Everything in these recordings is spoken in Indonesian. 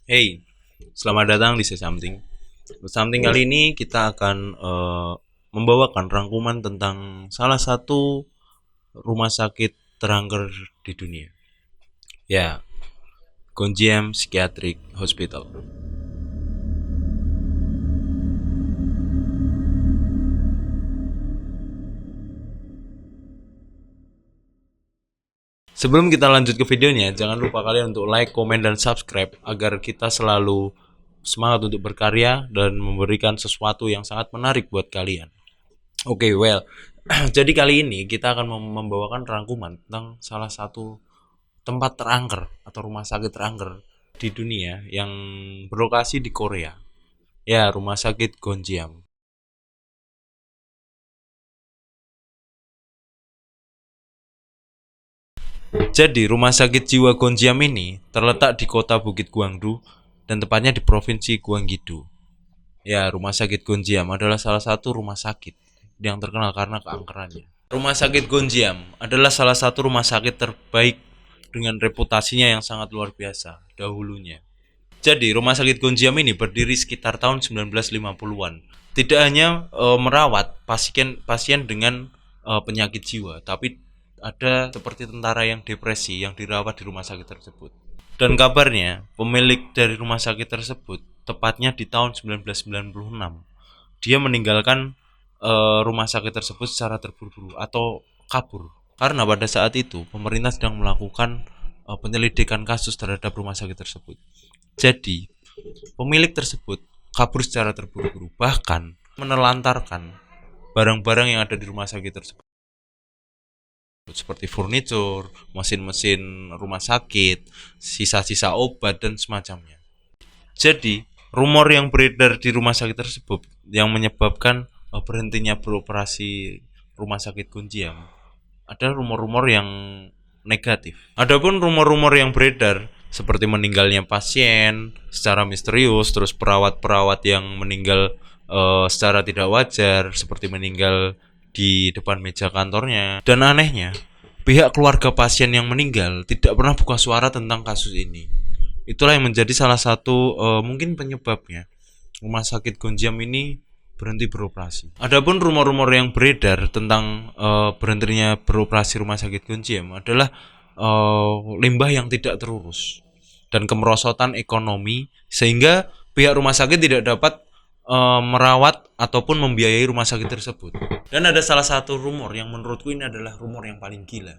Hey, selamat datang di Say Something. Something kali ini kita akan membawakan rangkuman tentang salah satu rumah sakit terangker di dunia. Ya, Gonjiam Psychiatric Hospital. Sebelum kita lanjut ke videonya, jangan lupa kalian untuk like, komen, dan subscribe agar kita selalu semangat untuk berkarya dan memberikan sesuatu yang sangat menarik buat kalian. Oke, well, jadi kali ini kita akan membawakan rangkuman tentang salah satu tempat terangker atau rumah sakit terangker di dunia yang berlokasi di Korea. Ya, Rumah Sakit Gonjiam. Jadi, Rumah Sakit Jiwa Gonjiam ini terletak di kota Bukit Gwangdu dan tepatnya di Provinsi Gwanggi-do. Ya, Rumah Sakit Gonjiam adalah salah satu rumah sakit yang terkenal karena keangkerannya. Rumah Sakit Gonjiam adalah salah satu rumah sakit terbaik dengan reputasinya yang sangat luar biasa dahulunya. Jadi, Rumah Sakit Gonjiam ini berdiri sekitar tahun 1950-an. Tidak hanya merawat pasien dengan penyakit jiwa, tapi ada seperti tentara yang depresi yang dirawat di rumah sakit tersebut. Dan kabarnya, pemilik dari rumah sakit tersebut, tepatnya di tahun 1996, dia meninggalkan rumah sakit tersebut secara terburu-buru atau kabur. Karena pada saat itu, pemerintah sedang melakukan penyelidikan kasus terhadap rumah sakit tersebut. Jadi, pemilik tersebut kabur secara terburu-buru, bahkan menelantarkan barang-barang yang ada di rumah sakit tersebut, seperti furnitur, mesin-mesin rumah sakit, sisa-sisa obat, dan semacamnya. Jadi, rumor yang beredar di rumah sakit tersebut yang menyebabkan berhentinya beroperasi rumah sakit Gonjiam ada rumor-rumor yang negatif. Adapun rumor-rumor yang beredar seperti meninggalnya pasien secara misterius, terus perawat-perawat yang meninggal secara tidak wajar, seperti meninggal di depan meja kantornya. Dan anehnya, pihak keluarga pasien yang meninggal tidak pernah buka suara tentang kasus ini. Itulah yang menjadi salah satu mungkin penyebabnya rumah sakit Gonjiam ini berhenti beroperasi. Adapun rumor-rumor yang beredar tentang berhentinya beroperasi rumah sakit Gonjiam adalah limbah yang tidak terurus dan kemerosotan ekonomi sehingga pihak rumah sakit tidak dapat merawat ataupun membiayai rumah sakit tersebut. Dan ada salah satu rumor yang menurutku ini adalah rumor yang paling gila.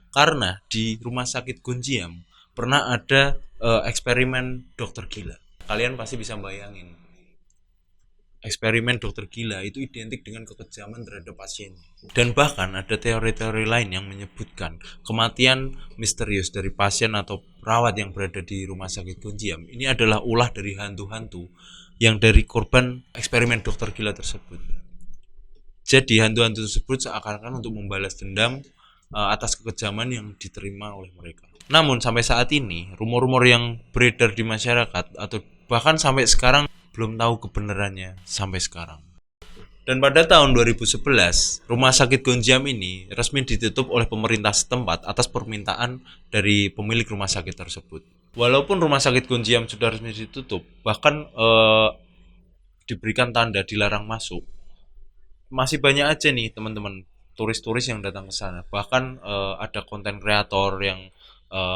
Karena di rumah sakit Gonjiam pernah ada eksperimen dokter gila. Kalian pasti bisa bayangin eksperimen dokter gila itu identik dengan kekejaman terhadap pasien. Dan bahkan ada teori-teori lain yang menyebutkan kematian misterius dari pasien atau perawat yang berada di rumah sakit Gonjiam ini adalah ulah dari hantu-hantu yang dari korban eksperimen dokter gila tersebut. Jadi hantu-hantu tersebut seakan-akan untuk membalas dendam atas kekejaman yang diterima oleh mereka. Namun sampai saat ini rumor-rumor yang beredar di masyarakat atau bahkan sampai sekarang belum tahu kebenarannya sampai sekarang. Dan pada tahun 2011, rumah sakit Gonjiam ini resmi ditutup oleh pemerintah setempat atas permintaan dari pemilik rumah sakit tersebut. Walaupun rumah sakit Gonjiam sudah resmi ditutup, bahkan diberikan tanda dilarang masuk, masih banyak aja nih teman-teman turis-turis yang datang ke sana. Bahkan ada konten kreator yang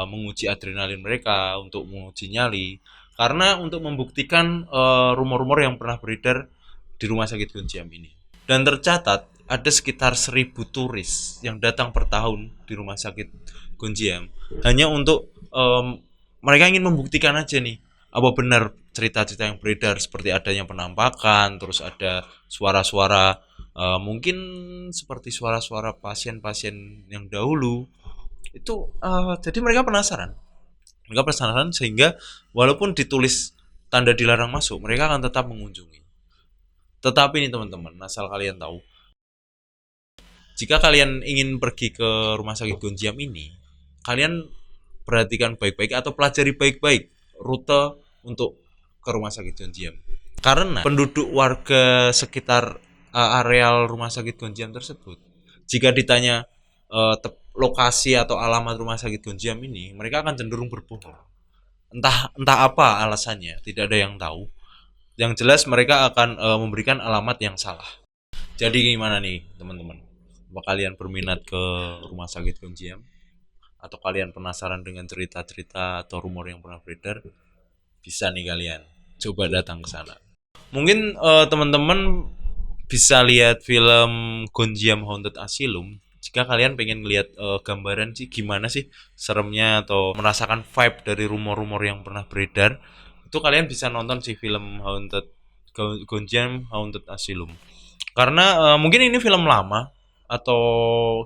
menguji adrenalin mereka untuk menguji nyali karena untuk membuktikan rumor-rumor yang pernah beredar di rumah sakit Gonjiam ini. Dan tercatat ada sekitar 1.000 turis yang datang per tahun di rumah sakit Gonjiam hanya untuk mereka ingin membuktikan aja nih apa benar cerita-cerita yang beredar seperti adanya penampakan, terus ada suara-suara mungkin seperti suara-suara pasien-pasien yang dahulu itu jadi mereka penasaran sehingga walaupun ditulis tanda dilarang masuk mereka akan tetap mengunjungi. Tetapi nih teman-teman, asal kalian tahu, jika kalian ingin pergi ke rumah sakit Gonjiam ini, kalian perhatikan baik-baik atau pelajari baik-baik rute untuk ke rumah sakit Gonjiam. Karena penduduk warga sekitar areal rumah sakit Gonjiam tersebut, jika ditanya lokasi atau alamat rumah sakit Gonjiam ini, mereka akan cenderung berbohong. Entah entah apa alasannya, tidak ada yang tahu. Yang jelas mereka akan memberikan alamat yang salah. Jadi gimana nih teman-teman? Apa kalian berminat ke rumah sakit Gonjiam? Atau kalian penasaran dengan cerita-cerita atau rumor yang pernah beredar? Bisa nih kalian coba datang ke sana. Mungkin teman-teman bisa lihat film Gonjiam Haunted Asylum jika kalian pengen lihat gambaran sih gimana sih seremnya atau merasakan vibe dari rumor-rumor yang pernah beredar, itu kalian bisa nonton sih film Gonjiam Haunted Asylum. Karena mungkin ini film lama atau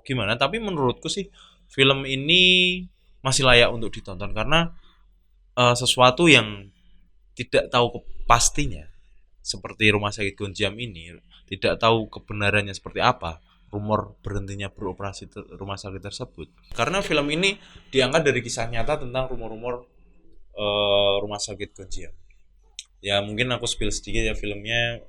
gimana, tapi menurutku sih film ini masih layak untuk ditonton karena sesuatu yang tidak tahu pastinya seperti rumah sakit Gonjiam ini tidak tahu kebenarannya seperti apa rumor berhentinya beroperasi rumah sakit tersebut, karena film ini diangkat dari kisah nyata tentang rumor-rumor rumah sakit Gonjiam. Ya mungkin aku spill sedikit ya, filmnya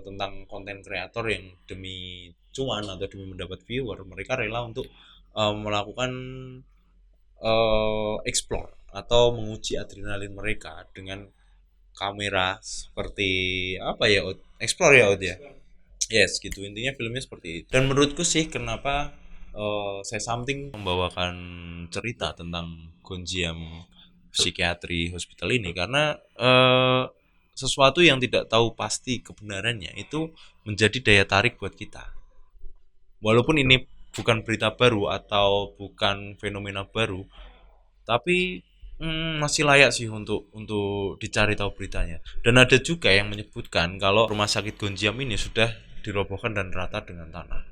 tentang konten kreator yang demi cuan atau demi mendapat viewer mereka rela untuk melakukan explore atau menguji adrenalin mereka dengan kamera seperti apa ya, explore ya ya. Yes gitu, intinya filmnya seperti itu. Dan menurutku sih kenapa saya something membawakan cerita tentang Gonjiam Psikiatri Hospital ini karena sesuatu yang tidak tahu pasti kebenarannya itu menjadi daya tarik buat kita. Walaupun ini bukan berita baru atau bukan fenomena baru, tapi masih layak sih untuk dicari tahu beritanya. Dan ada juga yang menyebutkan kalau rumah sakit Gonjiam ini sudah dirobohkan dan rata dengan tanah.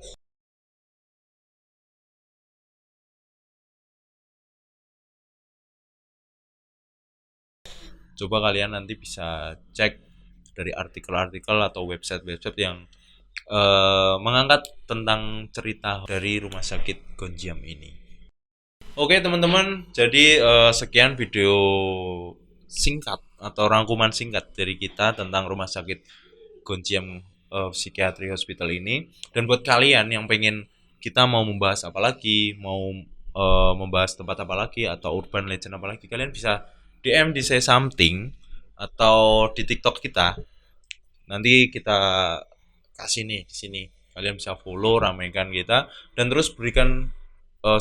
Coba kalian nanti bisa cek dari artikel-artikel atau website-website yang mengangkat tentang cerita dari rumah sakit Gonjiam ini. Oke teman-teman, jadi sekian video singkat atau rangkuman singkat dari kita tentang rumah sakit Gonjiam Psikiatri Hospital ini. Dan buat kalian yang pengen kita mau membahas apa lagi, mau membahas tempat apa lagi atau urban legend apa lagi, kalian bisa DM di Say Something atau di TikTok kita. Nanti kita kasih nih di sini. Kalian bisa follow, ramaikan kita dan terus berikan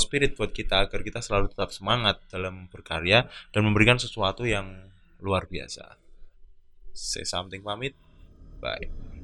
spirit buat kita agar kita selalu tetap semangat dalam berkarya dan memberikan sesuatu yang luar biasa. Say Something pamit. Bye.